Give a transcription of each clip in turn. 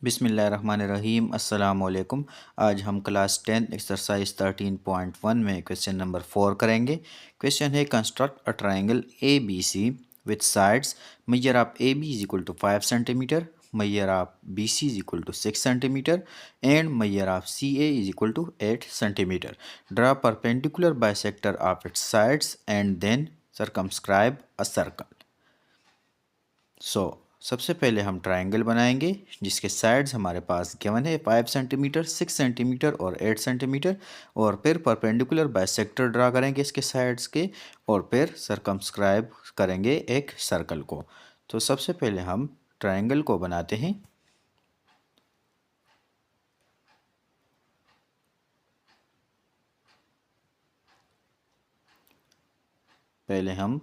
बिस्मिल्लाहिर्रहमानिर्रहीम अस्सलाम वालेकुम। आज हम क्लास 10 एक्सरसाइज 13.1 में क्वेश्चन नंबर 4 करेंगे। क्वेश्चन है construct a triangle A B C with sides measure of A B is equal to 5 centimetre, measure of B C is equal to 6 centimetre and measure of C A is equal to 8 centimetre. Draw perpendicular bisector of its sides and then circumscribe a circle. सबसे पहले हम triangle बनाएंगे जिसके sides हमारे पास given है 5 centimetre, 6 centimetre और 8 centimetre. और फिर परपेंडिकुलर बाइसेक्टर ड्रा करेंगे इसके साइड्स के, और फिर सर्कमस्क्राइब करेंगे एक सर्कल को। तो सबसे पहले हम ट्रायंगल को बनाते हैं। पहले हम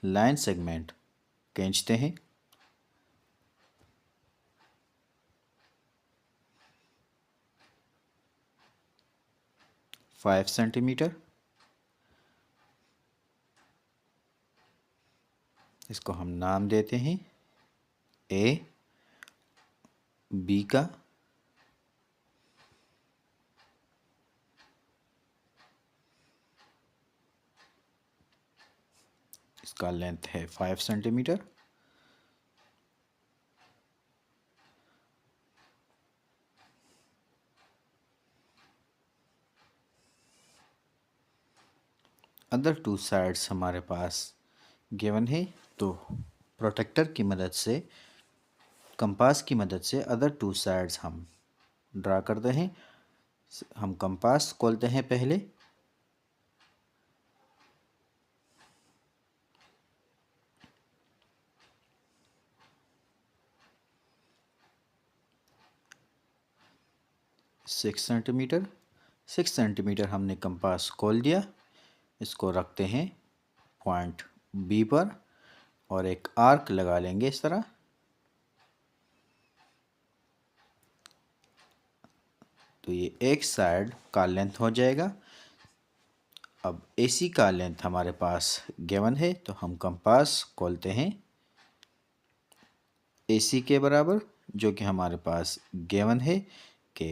लाइन सेगमेंट खींचते हैं। फाइव सेंटीमीटर, इसको हम नाम देते हैं ए, बी का इसका लेंथ है 5 सेंटीमीटर, अदर टू साइड्स हमारे पास गिवन है। तो प्रोटेक्टर की मदद से, कंपास की मदद से अदर टू साइड्स हम ड्रा करते हैं। हम कंपास खोलते हैं पहले, सिक्स सेंटीमीटर हमने कंपास खोल दिया। इसको रखते हैं पॉइंट बी पर और एक आर्क लगा लेंगे इस तरह। तो ये एक साइड का लेंथ हो जाएगा। अब एसी का लेंथ हमारे पास गिवन है, तो हम कंपास खोलते हैं एसी के बराबर, जो कि हमारे पास गिवन है कि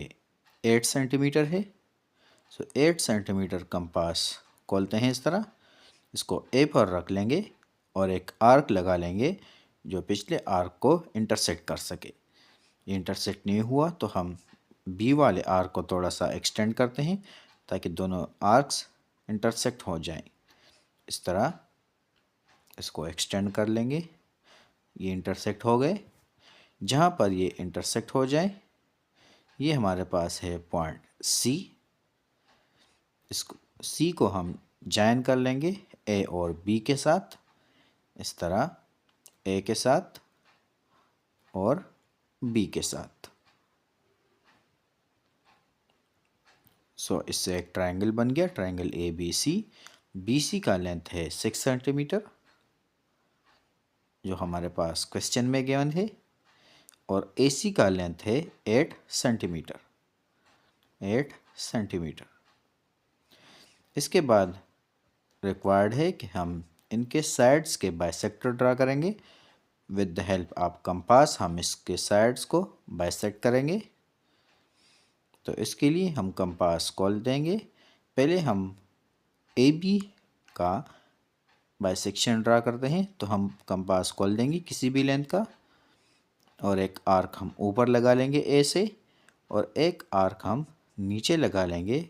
8 सेंटीमीटर है। 8 सेंटीमीटर कंपास खोलते हैं इस तरह। इसको ए पर रख लेंगे और एक आर्क लगा लेंगे जो पिछले आर्क को इंटरसेक्ट कर सके। ये इंटरसेक्ट नहीं हुआ तो हम बी वाले आर्क को थोड़ा सा एक्सटेंड करते हैं ताकि दोनों आर्क्स इंटरसेक्ट हो जाएं। इस तरह इसको एक्सटेंड कर लेंगे। ये इंटरसेक्ट हो गए। जहाँ पर ये इंटरसेक्ट हो जाए, ये हमारे पास है पॉइंट सी। इसको सी को हम जॉइन कर लेंगे ए और बी के साथ, इस तरह ए के साथ और बी के साथ। इससे एक ट्रायंगल बन गया, triangle A B C. B C का लेंथ है 6 सेंटीमीटर जो हमारे पास क्वेश्चन में गिवन है, और ए सी का लेंथ है 8 सेंटीमीटर। इसके बाद रिक्वायर्ड है कि हम इनके साइड्स के बाइसेक्टर ड्रा करेंगे। With the help of compass हम इसके साइड्स को बाइसेक्ट करेंगे। तो इसके लिए हम कंपास खोल देंगे। पहले हम ए बी का बाइसेक्शन ड्रा करते हैं। तो हम कंपास खोल देंगे किसी भी लेंथ का, और एक आर्क हम ऊपर लगा लेंगे ए से, और एक आर्क हम नीचे लगा लेंगे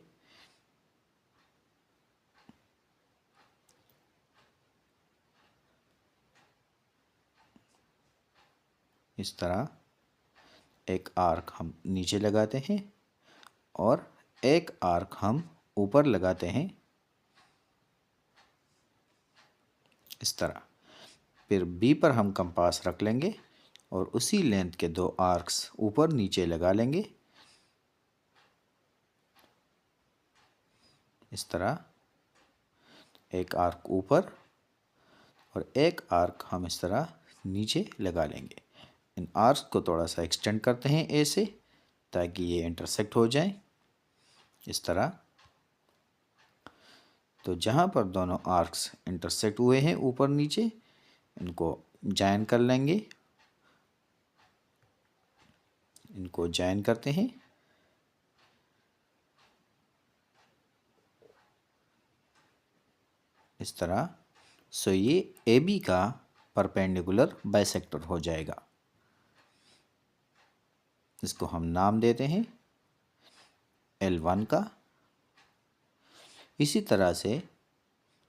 इस तरह। एक आर्क हम नीचे लगाते हैं और एक आर्क हम ऊपर लगाते हैं इस तरह। फिर बी पर हम कंपास रख लेंगे और उसी लेंथ के दो आर्क्स ऊपर नीचे लगा लेंगे इस तरह। एक आर्क ऊपर और एक आर्क हम इस तरह नीचे लगा लेंगे। इन आर्क्स को थोड़ा सा एक्सटेंड करते हैं ए से ताकि ये इंटरसेक्ट हो जाए इस तरह। तो जहाँ पर दोनों आर्क्स इंटरसेक्ट हुए हैं ऊपर नीचे, इनको जॉइन कर लेंगे इनको ज्वाइन करते हैं इस तरह। सो ये ए बी का परपेंडिकुलर बाइसेक्टर हो जाएगा। इसको हम नाम देते हैं L1 का। इसी तरह से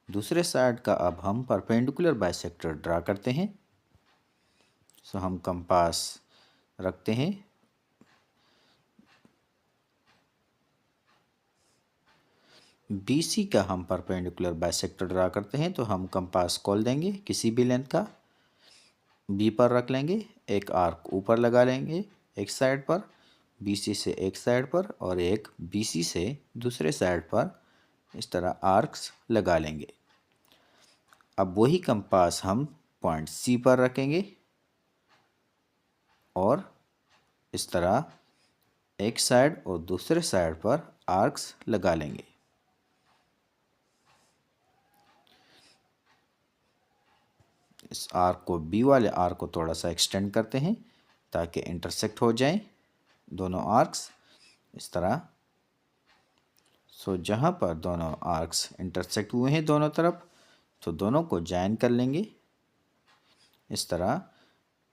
दूसरे साइड का अब हम परपेंडिकुलर बाइसेक्टर ड्रा करते हैं। सो हम कंपास रखते हैं BC का हम परपेंडिकुलर बाइसेक्टर ड्रा करते हैं, तो हम कंपास खोल देंगे किसी भी लेंथ का, B पर रख लेंगे, एक आर्क ऊपर लगा लेंगे एक साइड पर, BC से एक साइड पर और एक BC से दूसरे साइड पर इस तरह आर्क्स लगा लेंगे। अब वही कंपास हम पॉइंट C पर रखेंगे और इस तरह एक साइड और दूसरे साइड पर आर्क्स लगा लेंगे। इस आर्क को B वाले आर्क को थोड़ा सा एक्सटेंड करते हैं ताकि इंटरसेक्ट हो जाएं दोनों आर्क्स इस तरह। सो जहाँ पर दोनों आर्क्स इंटरसेक्ट हुए हैं दोनों तरफ, तो दोनों को ज्वाइन कर लेंगे इस तरह।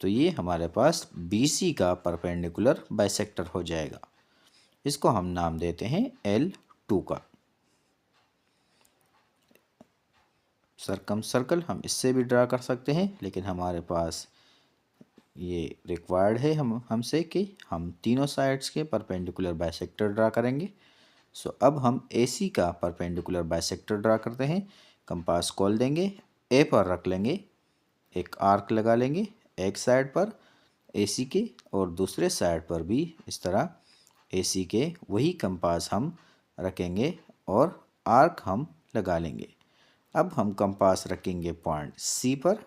तो ये हमारे पास BC का परपेंडिकुलर बाइसेक्टर हो जाएगा। इसको हम नाम देते हैं L2 का। सर्कल हम इससे भी ड्रा कर सकते हैं, लेकिन हमारे पास ये रिक्वायर्ड है हमसे कि हम तीनों साइड्स के परपेंडिकुलर बाइसेक्टर ड्रा करेंगे। सो अब हम AC का परपेंडिकुलर बाइसेक्टर ड्रा करते हैं। कंपास खोल देंगे, A पर रख लेंगे, एक आर्क लगा लेंगे एक साइड पर AC के और दूसरे साइड पर भी इस तरह AC के वही कंपास हम रखेंगे और आर्क हम लगा लेंगे। अब हम कंपास रखेंगे पॉइंट C पर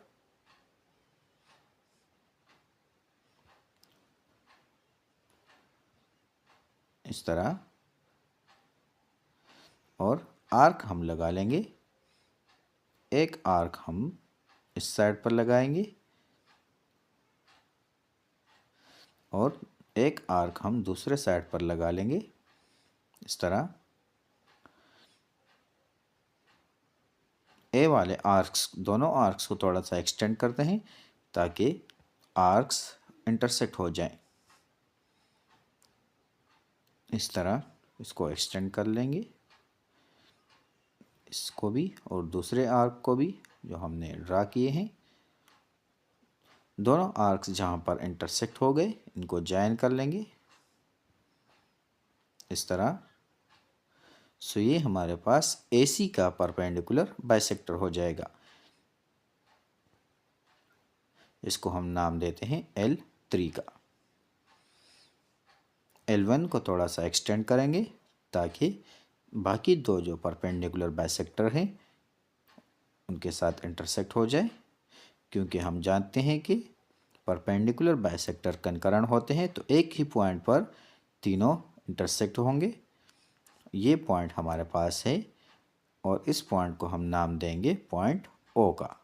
इस तरह और आर्क हम लगा लेंगे। एक आर्क हम इस साइड पर लगाएंगे और एक आर्क हम दूसरे साइड पर लगा लेंगे इस तरह। ए वाले आर्क्स दोनों आर्क्स को थोड़ा सा एक्सटेंड करते हैं ताकि आर्क्स इंटरसेक्ट हो जाएं इस तरह। इसको एक्सटेंड कर लेंगे इसको भी और दूसरे आर्क को भी जो हमने ड्रा किए हैं। दोनों आर्क्स जहाँ पर इंटरसेक्ट हो गए इनको ज्वाइन कर लेंगे इस तरह। सो ये हमारे पास AC का परपेंडिकुलर बाइसेक्टर हो जाएगा। इसको हम नाम देते हैं L3 का। L1 को थोड़ा सा एक्सटेंड करेंगे ताकि बाकी दो जो परपेंडिकुलर बाइसेक्टर हैं उनके साथ इंटरसेक्ट हो जाए, क्योंकि हम जानते हैं कि परपेंडिकुलर बाइसेक्टर कंकरंट होते हैं तो एक ही पॉइंट पर तीनों इंटरसेक्ट होंगे। ये पॉइंट हमारे पास है और इस पॉइंट को हम नाम देंगे पॉइंट O का।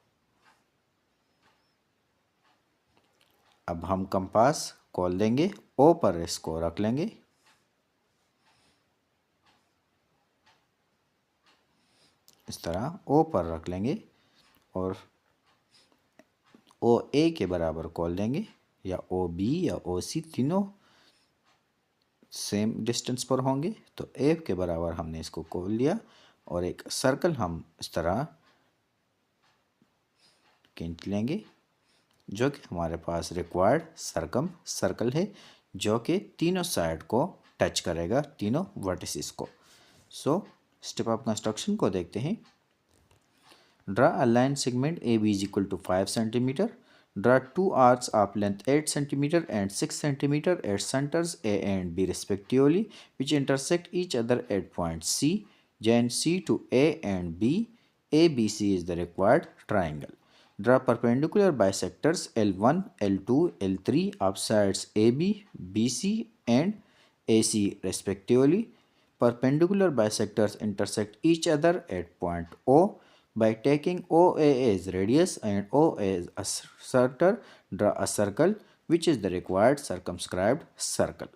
अब हम कंपास खोल देंगे, O पर इसको रख लेंगे इस तरह। O पर रख लेंगे और OA के बराबर खोल देंगे या OB या OC तीनों सेम डिस्टेंस पर होंगे, तो A के बराबर हमने इसको खोल लिया और एक सर्कल हम इस तरह खींच लेंगे जो कि हमारे पास रिक्वायर्ड सर्कल है जो कि तीनों साइड को टच करेगा, तीनों वर्टिसेस को। सो स्टेप ऑफ कंस्ट्रक्शन को देखते हैं। Draw a line segment AB is equal to 5 cm. Draw two arcs of length 8 cm and 6 cm at centers A and B respectively, which intersect each other at point C. Join C to A and B. ABC is the required triangle. Draw perpendicular bisectors L1, L2, L3 of sides AB, BC and AC respectively. Perpendicular bisectors intersect each other at point O. By taking OA as radius and O as a center, draw a circle which is the required circumscribed circle.